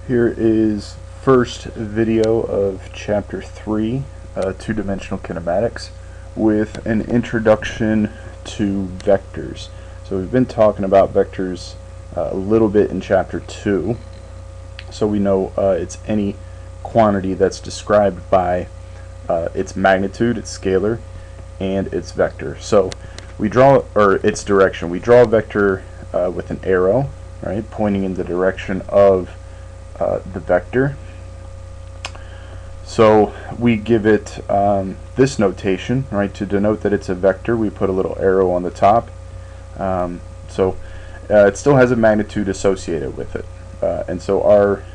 Here is first video of chapter 3, two-dimensional kinematics, with an introduction to vectors. So we've been talking about vectors a little bit in chapter 2. So we know it's any quantity that's described by its magnitude, its scalar, and its vector. So we draw, or its direction. We draw a vector with an arrow, right, pointing in the direction of the vector. So we give it this notation, right? To denote that it's a vector, we put a little arrow on the top. It still has a magnitude associated with it. And so our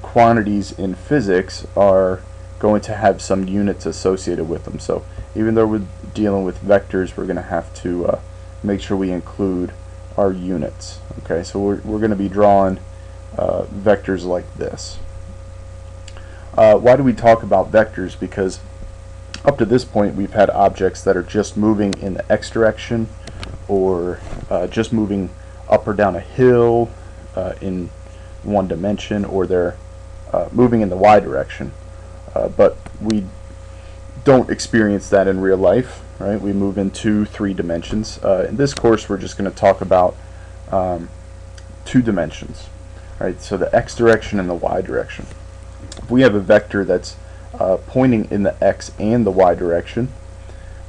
quantities in physics are going to have some units associated with them. So even though we're dealing with vectors, we're going to have to make sure we include our units. Okay, so we're going to be drawing vectors like this. Why do we talk about vectors? Because up to this point we've had objects that are just moving in the x direction, or just moving up or down a hill in one dimension, or they're moving in the y direction. But we don't experience that in real life, right? We move in 2-3 dimensions. In this course we're just going to talk about 2 dimensions. Right, so the x direction and the y direction. If we have a vector that's pointing in the x and the y direction,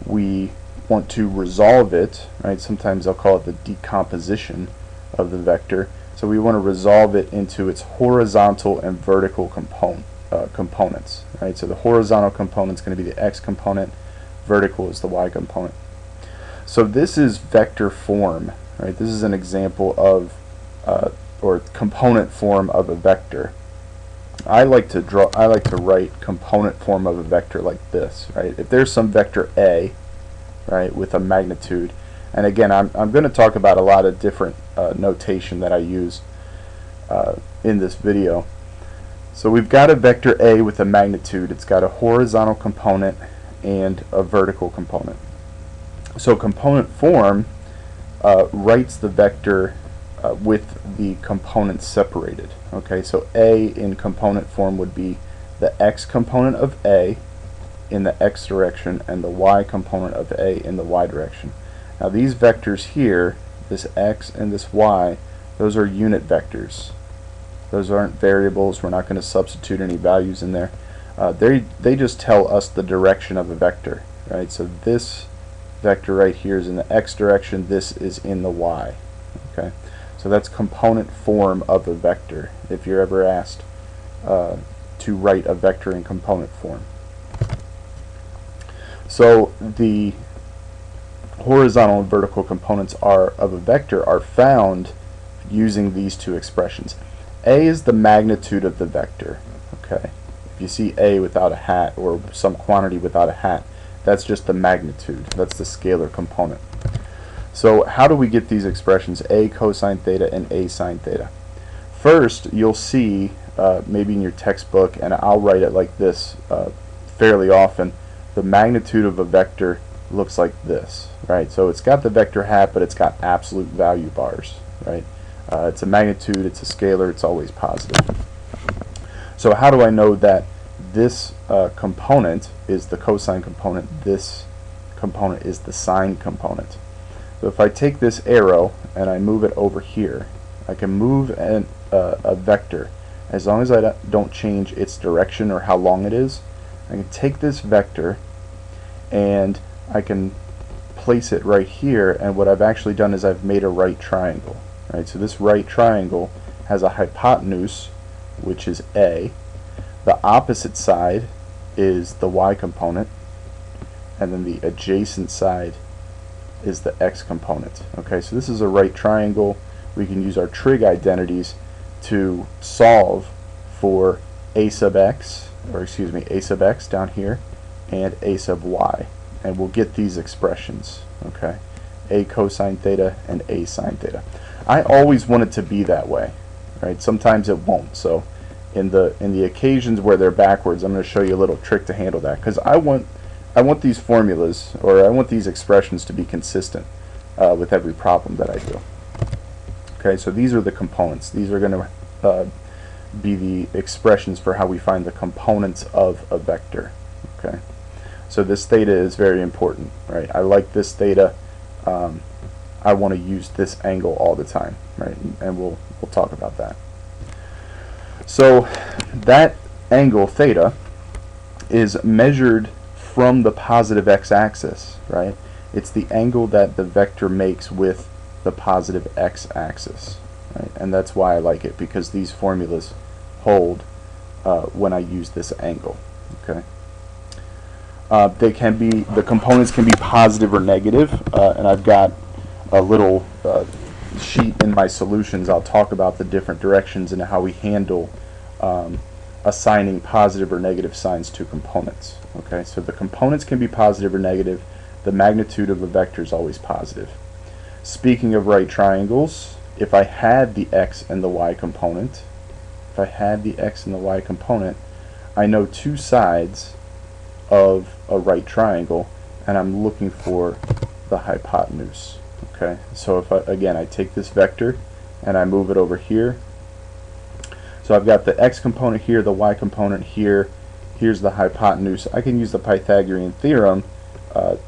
we want to resolve it, right? Sometimes I'll call it the decomposition of the vector. So we want to resolve it into its horizontal and vertical components. Right? So the horizontal component is going to be the x component, vertical is the y component. So this is vector form. Right? This is an example of or component form of a vector. I like to write component form of a vector like this, right? If there's some vector A, right, with a magnitude, and again I'm going to talk about a lot of different notation that I use in this video. So we've got a vector A with a magnitude. It's got a horizontal component and a vertical component. So component form writes the vector with the components separated. Okay, so A in component form would be the x component of A in the x direction and the y component of A in the y direction. Now these vectors here, this x and this y, those are unit vectors. Those aren't variables. We're not going to substitute any values in there. They just tell us the direction of a vector. Right, so this vector right here is in the x direction, this is in the y. Okay. So that's component form of a vector, if you're ever asked to write a vector in component form. So the horizontal and vertical components of a vector are found using these 2 expressions. A is the magnitude of the vector. Okay. If you see A without a hat, or some quantity without a hat, that's just the magnitude. That's the scalar component. So how do we get these expressions, A cosine theta and A sine theta? First, you'll see maybe in your textbook, and I'll write it like this fairly often, the magnitude of a vector looks like this, right? So it's got the vector hat, but it's got absolute value bars, right? It's a magnitude, it's a scalar, it's always positive. So how do I know that this component is the cosine component, this component is the sine component? So if I take this arrow and I move it over here, I can move a vector as long as I don't change its direction or how long it is. I can take this vector and I can place it right here, and what I've actually done is I've made a right triangle. Right? So this right triangle has a hypotenuse, which is A. The opposite side is the y component, and then the adjacent side is the x component. Okay, so this is a right triangle. We can use our trig identities to solve for a sub x, or excuse me, a sub x down here, and a sub y, and we'll get these expressions. Okay, a cosine theta and a sine theta. I always want it to be that way, right? Sometimes it won't. So in the occasions where they're backwards, I'm going to show you a little trick to handle that, because I want these formulas, or I want these expressions to be consistent with every problem that I do. Okay, so these are the components. These are going to be the expressions for how we find the components of a vector. Okay, so this theta is very important, right? I like this theta. I want to use this angle all the time, right? And we'll talk about that. So that angle theta is measured from the positive x-axis, right? It's the angle that the vector makes with the positive x-axis, right? And that's why I like it, because these formulas hold when I use this angle. Okay. The components can be positive or negative, and I've got a little sheet in my solutions. I'll talk about the different directions and how we handle assigning positive or negative signs to components. Okay, so the components can be positive or negative. The magnitude of a vector is always positive. Speaking of right triangles, if I had the x and the y component, I know two sides of a right triangle, and I'm looking for the hypotenuse. Okay, so if I take this vector and I move it over here, so I've got the x component here, the y component here, here's the hypotenuse. I can use the Pythagorean theorem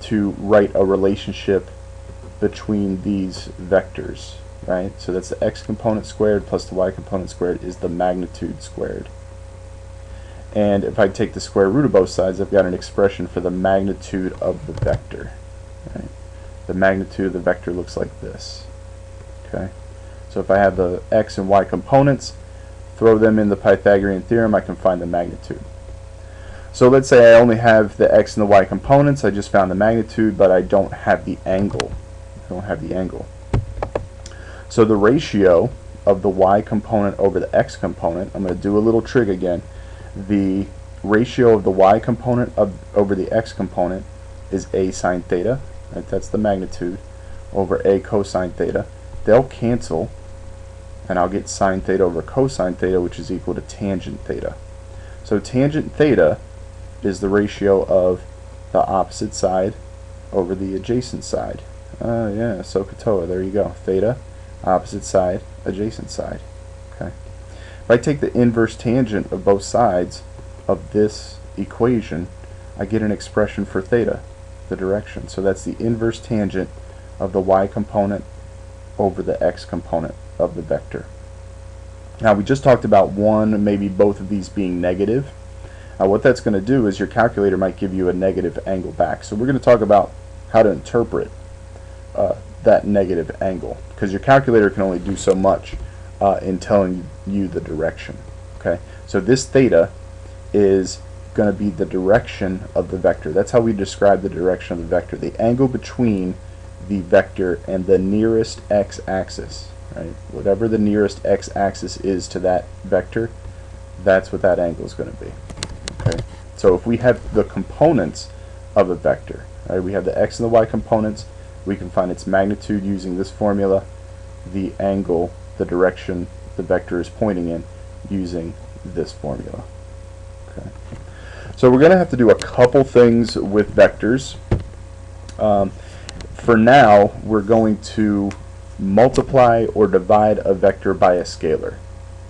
to write a relationship between these vectors, right? So that's the x component squared plus the y component squared is the magnitude squared. And if I take the square root of both sides, I've got an expression for the magnitude of the vector. Right? The magnitude of the vector looks like this. Okay. So if I have the x and y components, throw them in the Pythagorean theorem, I can find the magnitude. So let's say I only have the x and the y components. I just found the magnitude, but I don't have the angle. So the ratio of the y component over the x component, I'm going to do a little trig again. The ratio of the y component over the x component is a sine theta, right? That's the magnitude, over a cosine theta. They'll cancel, and I'll get sine theta over cosine theta, which is equal to tangent theta. So tangent theta is the ratio of the opposite side over the adjacent side. Yeah, SOHCAHTOA, there you go. Theta, opposite side, adjacent side. Okay. If I take the inverse tangent of both sides of this equation, I get an expression for theta, the direction. So that's the inverse tangent of the y component over the x component of the vector. Now we just talked about one, maybe both of these being negative. Now what that's going to do is your calculator might give you a negative angle back. So we're going to talk about how to interpret that negative angle, because your calculator can only do so much in telling you the direction. Okay, so this theta is going to be the direction of the vector. That's how we describe the direction of the vector, the angle between the vector and the nearest x-axis. Right? Whatever the nearest x-axis is to that vector, that's what that angle is going to be. Okay, so if we have the components of a vector, right, we have the x and the y components, we can find its magnitude using this formula, the angle, the direction the vector is pointing in, using this formula. Okay. So we're going to have to do a couple things with vectors. For now, we're going to multiply or divide a vector by a scalar.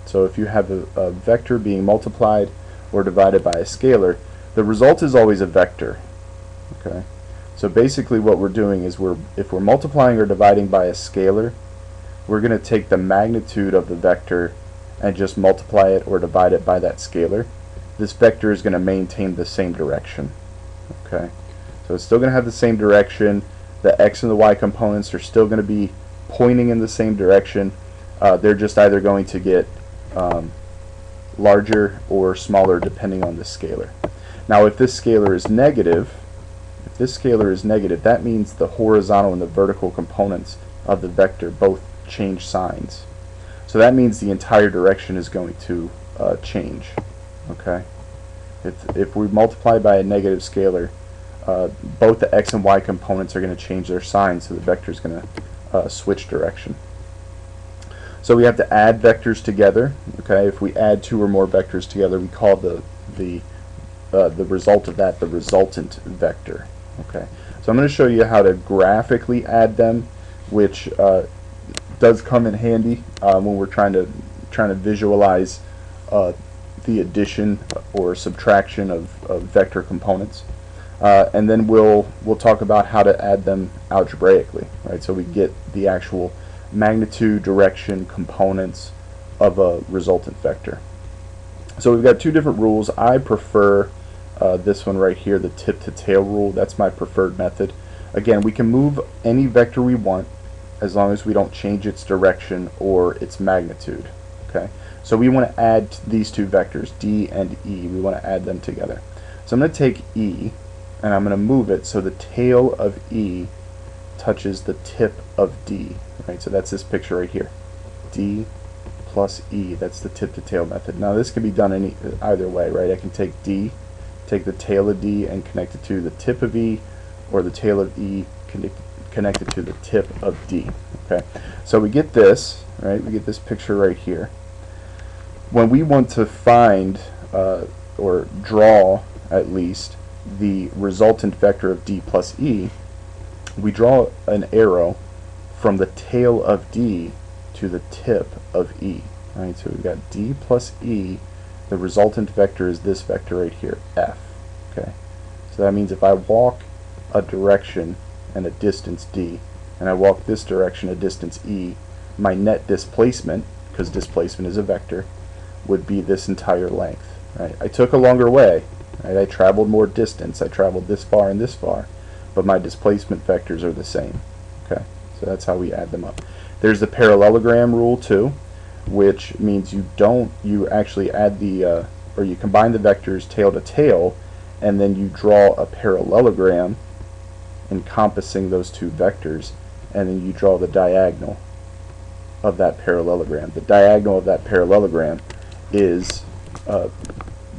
So if you have a vector being multiplied or divided by a scalar, the result is always a vector. Okay. So basically what we're doing is if we're multiplying or dividing by a scalar, we're going to take the magnitude of the vector and just multiply it or divide it by that scalar. This vector is going to maintain the same direction. Okay, so it's still going to have the same direction. The x and the y components are still going to be pointing in the same direction. They're just either going to get larger or smaller depending on the scalar. Now if this scalar is negative, that means the horizontal and the vertical components of the vector both change signs. So that means the entire direction is going to change. Okay, if we multiply by a negative scalar, both the x and y components are going to change their signs, so the vector is going to switch direction. So we have to add vectors together. Okay, if we add two or more vectors together, we call the result of that the resultant vector. Okay, so I'm going to show you how to graphically add them, which does come in handy when we're trying to visualize the addition or subtraction of vector components. And then we'll talk about how to add them algebraically, right? So we get the actual magnitude, direction, components of a resultant vector. So we've got two different rules. I prefer this one right here, the tip to tail rule. That's my preferred method. Again, we can move any vector we want as long as we don't change its direction or its magnitude. Okay, so we want to add these two vectors, D and E. We want to add them together. So I'm going to take E and I'm going to move it so the tail of E touches the tip of D. Right, so that's this picture right here. D plus E, that's the tip to tail method. Now this can be done either way, right? I can take D, take the tail of D and connect it to the tip of E, or the tail of E connected to the tip of D. Okay, so we get this, right? We get this picture right here. When we want to find or draw at least the resultant vector of D plus E, we draw an arrow from the tail of D to the tip of E. Right, so we've got D plus E. The resultant vector is this vector right here, F. Okay, so that means if I walk a direction and a distance D, and I walk this direction a distance E, my net displacement, because displacement is a vector, would be this entire length. Right? I took a longer way. Right? I traveled more distance. I traveled this far and this far, but my displacement vectors are the same. Okay, so that's how we add them up. There's the parallelogram rule too, which means you actually add the or you combine the vectors tail to tail, and then you draw a parallelogram encompassing those two vectors, and then you draw the diagonal of that parallelogram. The diagonal of that parallelogram is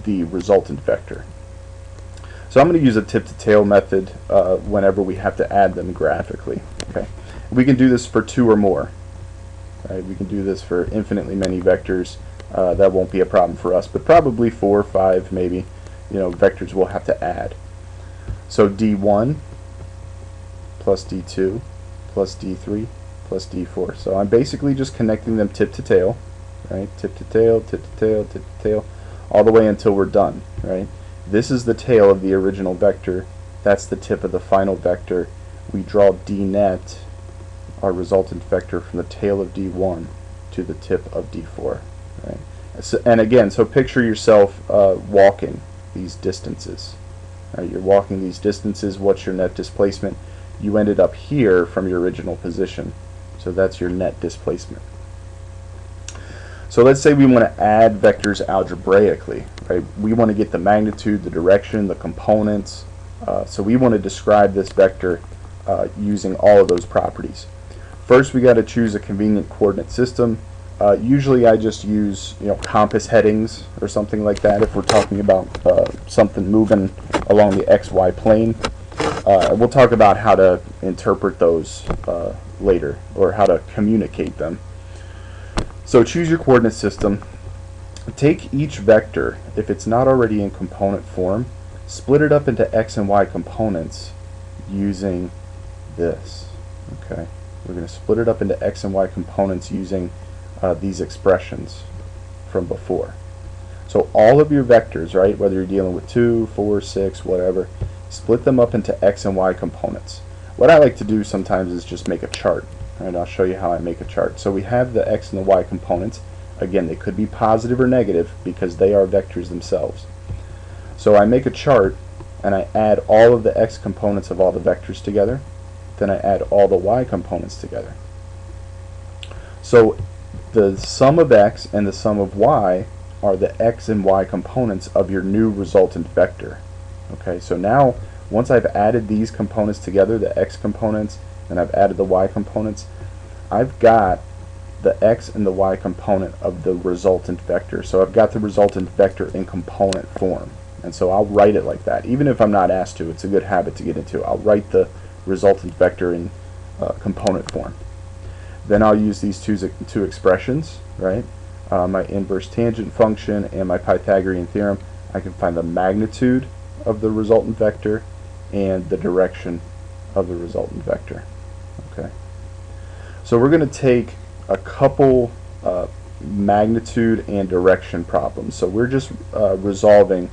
the resultant vector. So I'm going to use a tip to tail method whenever we have to add them graphically. Okay, we can do this for two or more. Right? We can do this for infinitely many vectors. That won't be a problem for us, but probably 4 or 5 maybe, vectors we'll have to add. So D1 plus D2 plus D3 plus D4. So I'm basically just connecting them tip to tail, right? Tip to tail, tip to tail, tip to tail, all the way until we're done, right? This is the tail of the original vector. That's the tip of the final vector. We draw D net, our resultant vector, from the tail of D1 to the tip of D4, right? So, and again, so picture yourself walking these distances. Right? You're walking these distances. What's your net displacement? You ended up here from your original position, so that's your net displacement. So let's say we want to add vectors algebraically. Right? We want to get the magnitude, the direction, the components. So we want to describe this vector using all of those properties. First, we got to choose a convenient coordinate system. Usually I just use compass headings or something like that if we're talking about something moving along the XY plane. We'll talk about how to interpret those later, or how to communicate them. So choose your coordinate system. Take each vector, if it's not already in component form, split it up into X and Y components using this. Okay, we're going to split it up into X and Y components using these expressions from before. So all of your vectors, right, whether you're dealing with 2, 4, 6, whatever, split them up into X and Y components. What I like to do sometimes is just make a chart. Right, I'll show you how I make a chart. So we have the X and the Y components. Again, they could be positive or negative because they are vectors themselves. So I make a chart and I add all of the X components of all the vectors together. Then I add all the Y components together. So the sum of X and the sum of Y are the X and Y components of your new resultant vector. Okay, so now once I've added these components together, the X components, and I've added the Y components, I've got the X and the Y component of the resultant vector. So I've got the resultant vector in component form. And so I'll write it like that. Even if I'm not asked to, it's a good habit to get into. I'll write the resultant vector in component form. Then I'll use these two expressions, right? My inverse tangent function and my Pythagorean theorem. I can find the magnitude of the resultant vector and the direction of the resultant vector. Okay. So we're going to take a couple magnitude and direction problems. So we're just resolving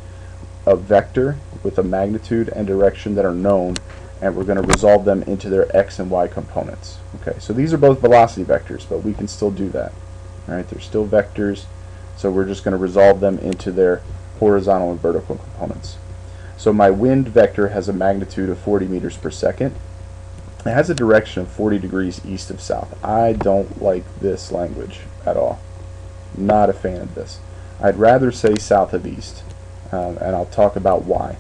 a vector with a magnitude and direction that are known, and we're going to resolve them into their x and y components. Okay, so these are both velocity vectors, but we can still do that. All right, they're still vectors, so we're just going to resolve them into their horizontal and vertical components. So my wind vector has a magnitude of 40 meters per second. It has a direction of 40 degrees east of south. I don't like this language at all. Not a fan of this. I'd rather say south of east, and I'll talk about why.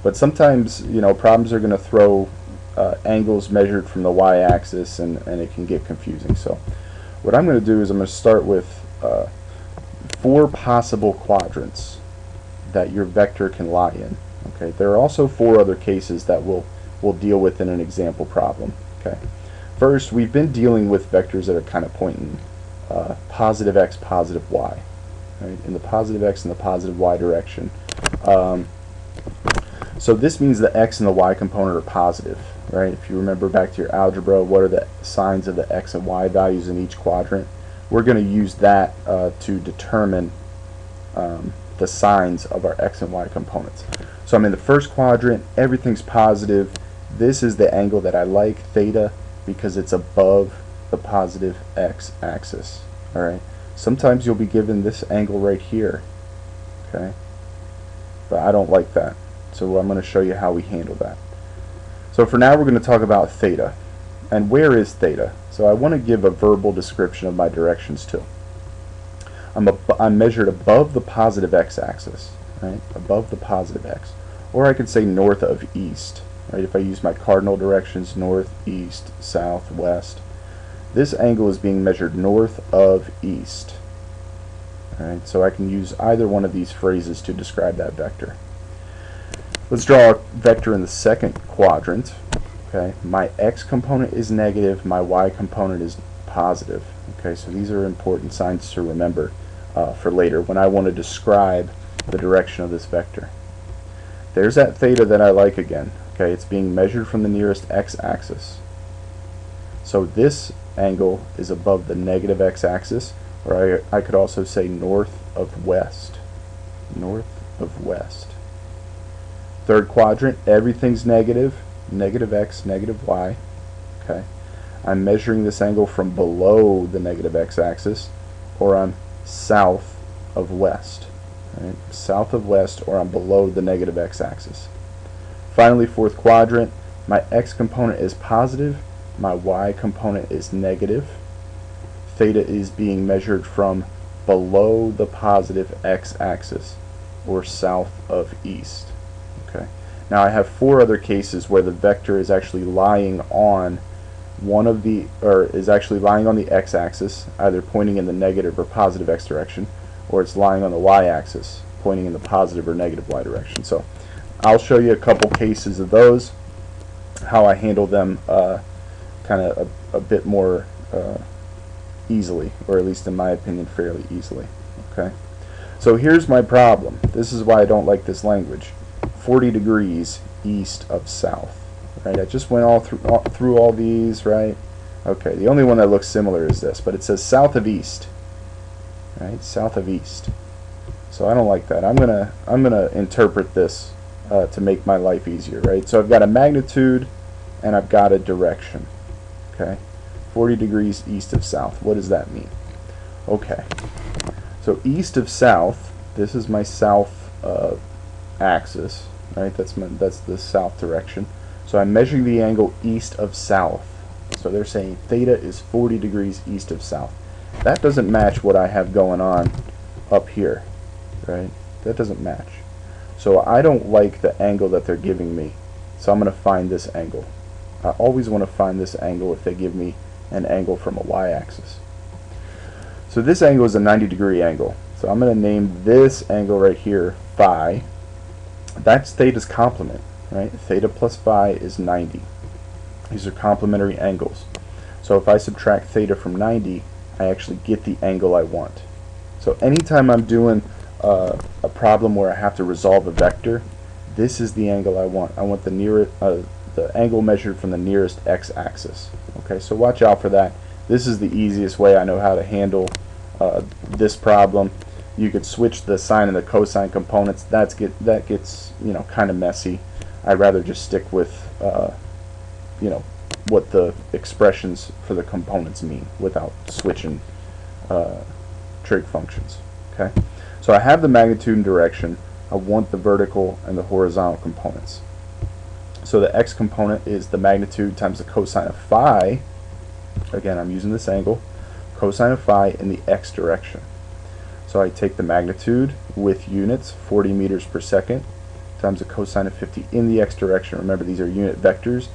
But sometimes, you know, problems are going to throw angles measured from the y-axis, and it can get confusing. So what I'm going to do is I'm going to start with 4 possible quadrants that your vector can lie in. Okay, there are also 4 other cases that we'll deal with in an example problem. Okay, first, we've been dealing with vectors that are kind of pointing positive x, positive y, right? In the positive x and the positive y direction. So this means the x and the y component are positive, right? If you remember back to your algebra, what are the signs of the x and y values in each quadrant? We're going to use that to determine the signs of our x and y components. So I'm in the first quadrant, everything's positive. This is the angle that I like, theta, because it's above the positive x-axis. Alright, sometimes you'll be given this angle right here, okay, but I don't like that, so I'm going to show you how we handle that. So for now we're going to talk about theta. And where is theta? So I want to give a verbal description of my directions too. I'm measured above the positive x-axis, right? Above the positive x. Or I could say north of east, right? If I use my cardinal directions, north, east, south, west. This angle is being measured north of east. All right, so I can use either one of these phrases to describe that vector. Let's draw a vector in the second quadrant. Okay, my x component is negative, my y component is positive. Okay, so these are important signs to remember for later when I want to describe the direction of this vector. There's that theta that I like again. Okay, it's being measured from the nearest x-axis. So this angle is above the negative x-axis, or I could also say north of west. North of west. Third quadrant, everything's negative. Negative x, negative y. Okay, I'm measuring this angle from below the negative x-axis, or I'm south of west. Right? South of west, or I'm below the negative x-axis. Finally, fourth quadrant, my x component is positive, my y component is negative. Theta is being measured from below the positive x-axis, or south of east. Okay. Now I have 4 other cases where the vector is actually lying on is actually lying on the x-axis, either pointing in the negative or positive x direction, or it's lying on the y-axis, pointing in the positive or negative y direction. So I'll show you a couple cases of those, how I handle them kind of a bit more easily, or at least in my opinion fairly easily. Okay, so here's my problem. This is why I don't like this language. 40 degrees east of south. Right, I just went through all these, right? Okay, the only one that looks similar is this, but it says south of east. Right, south of east. So I don't like that. I'm gonna interpret this to make my life easier, right? So I've got a magnitude and I've got a direction. Okay, 40 degrees east of south. What does that mean? Okay, so east of south. This is my south axis, right? That's the south direction. So I'm measuring the angle east of south. So they're saying theta is 40 degrees east of south. That doesn't match what I have going on up here, right? That doesn't match. So I don't like the angle that they're giving me. So I'm going to find this angle. I always want to find this angle if they give me an angle from a y-axis. So this angle is a 90-degree angle. So I'm going to name this angle right here phi. That's theta's complement. Right? Theta plus phi is 90. These are complementary angles. So if I subtract theta from 90, I actually get the angle I want. So anytime I'm doing a problem where I have to resolve a vector, this is the angle I want. I want the angle measured from the nearest x-axis. Okay, so watch out for that. This is the easiest way I know how to handle this problem. You could switch the sine and the cosine components. That gets kind of messy. I'd rather just stick with what the expressions for the components mean without switching trig functions. Okay, so I have the magnitude and direction. I want the vertical and the horizontal components. So the x component is the magnitude times the cosine of phi. Again, I'm using this angle, cosine of phi in the x direction. So I take the magnitude with units, 40 meters per second, times the cosine of 50 in the x direction. Remember, these are unit vectors.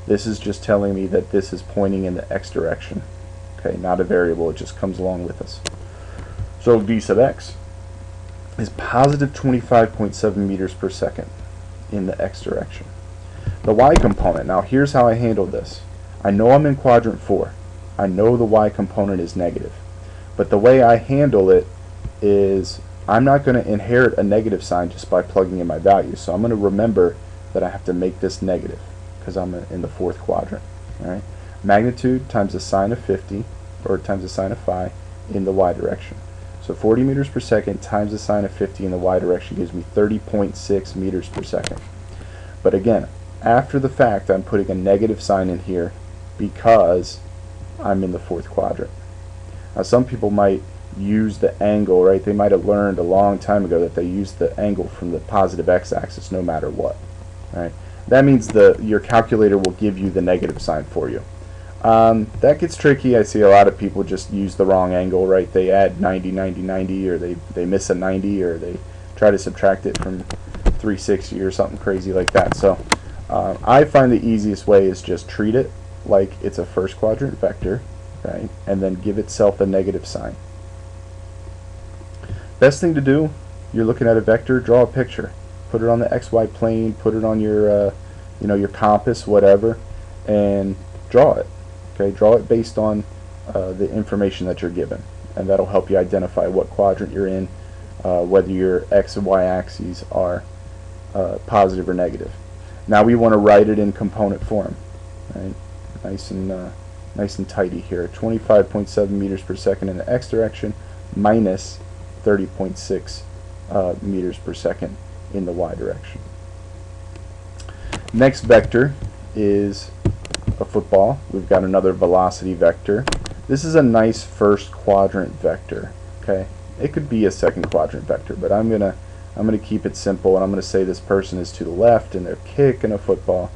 This is just telling me that this is pointing in the x direction. Okay, not a variable, it just comes along with us. So v sub x is positive 25.7 meters per second in the x direction. The y component, now here's how I handled this. I know I'm in quadrant 4. I know the y component is negative. But the way I handle it is I'm not going to inherit a negative sign just by plugging in my values. So I'm going to remember that I have to make this negative because I'm in the 4th quadrant. All right? Magnitude times the sine of 50, or times the sine of phi, in the y direction. So 40 meters per second times the sine of 50 in the y direction gives me 30.6 meters per second. But again, after the fact, I'm putting a negative sign in here because I'm in the 4th quadrant. Now some people might use the angle, right? They might have learned a long time ago that they use the angle from the positive x-axis no matter what. Right? That means your calculator will give you the negative sign for you. That gets tricky. I see a lot of people just use the wrong angle, right? They add 90, 90, 90, or they miss a 90, or they try to subtract it from 360 or something crazy like that. So I find the easiest way is just treat it like it's a 1st quadrant vector, right? And then give itself a negative sign. Best thing to do, you're looking at a vector, draw a picture. Put it on the XY plane, put it on your your compass, whatever, and draw it. Okay, draw it based on the information that you're given, and that'll help you identify what quadrant you're in, whether your x and y axes are positive or negative. Now we want to write it in component form, right? Nice and tidy here. 25.7 meters per second in the x direction minus 30.6 meters per second in the y direction. Next vector is a football. We've got another velocity vector. This is a nice 1st quadrant vector. Okay, it could be a 2nd quadrant vector, but I'm gonna keep it simple, and I'm gonna say this person is to the left and they're kicking a football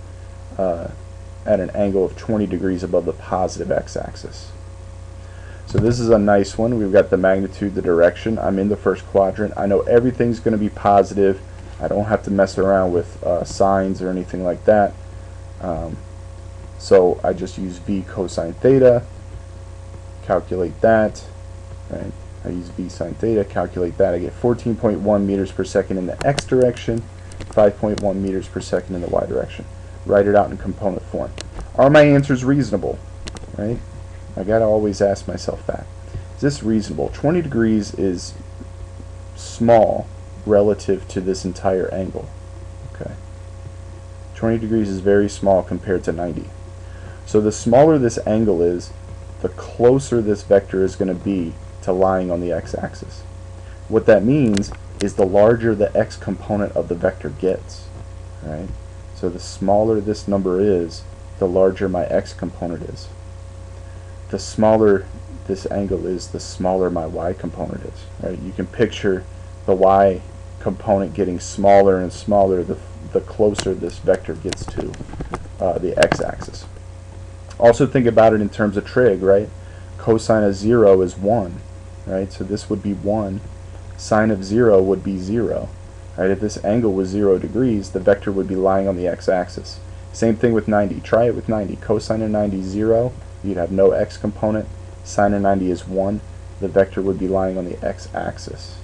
at an angle of 20 degrees above the positive x-axis. So this is a nice one. We've got the magnitude, the direction. I'm in the 1st quadrant. I know everything's going to be positive. I don't have to mess around with signs or anything like that. So I just use v cosine theta, calculate that. Right? I use v sine theta, calculate that. I get 14.1 meters per second in the x direction, 5.1 meters per second in the y direction. Write it out in component form. Are my answers reasonable? Right? I gotta always ask myself that. Is this reasonable? 20 degrees is small relative to this entire angle. Okay. 20 degrees is very small compared to 90. So the smaller this angle is, the closer this vector is going to be to lying on the x-axis. What that means is the larger the x component of the vector gets. Right? So the smaller this number is, the larger my x component is. The smaller this angle is, the smaller my y component is. Right? You can picture the y component getting smaller and smaller the closer this vector gets to the x-axis. Also think about it in terms of trig, right? Cosine of 0 is 1, right? So this would be 1. Sine of 0 would be 0. Right? If this angle was 0 degrees, the vector would be lying on the x-axis. Same thing with 90. Try it with 90. Cosine of 90 is 0. You'd have no x component. Sine of 90 is 1. The vector would be lying on the x-axis.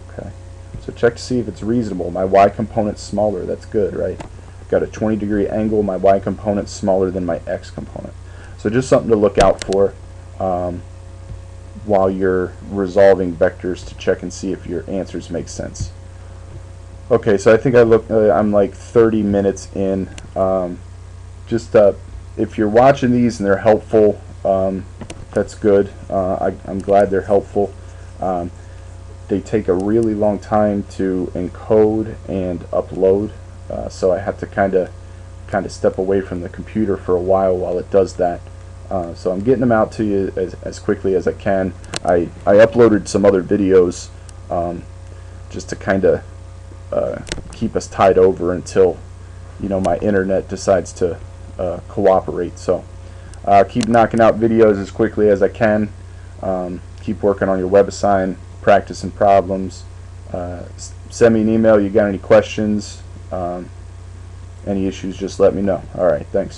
Okay. So check to see if it's reasonable. My y component's smaller. That's good, right? Got a 20-degree angle. My y component's smaller than my x component. So just something to look out for while you're resolving vectors to check and see if your answers make sense. Okay, so I think I'm like 30 minutes in. If you're watching these and they're helpful, that's good. I'm glad they're helpful. They take a really long time to encode and upload, so I have to kind of step away from the computer for a while it does that. So I'm getting them out to you as quickly as I can. I uploaded some other videos just to kind of keep us tied over until my internet decides to cooperate. So keep knocking out videos as quickly as I can. Keep working on your WebAssign, practicing problems. Send me an email. You got any questions, any issues, just let me know. All right, thanks.